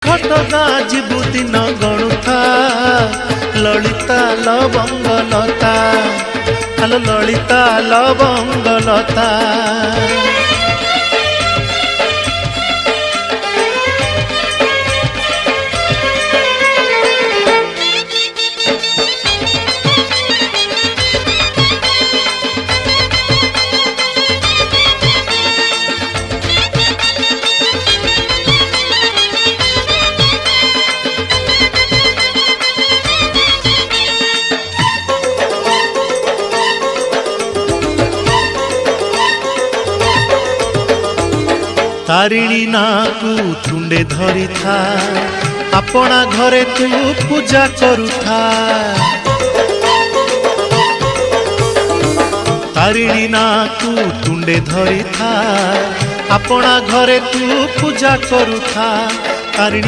घटगा जीवु दिन गणुथा ललिता लवंगलता आलो ललिता लवंगलता। तारिणी नाकू तुंडे धरी था अपना घरे तू पूजा करुथा। तारिणी नाकू तुंडे धरी था अपना घरे तू पूजा करुथा। तारिणी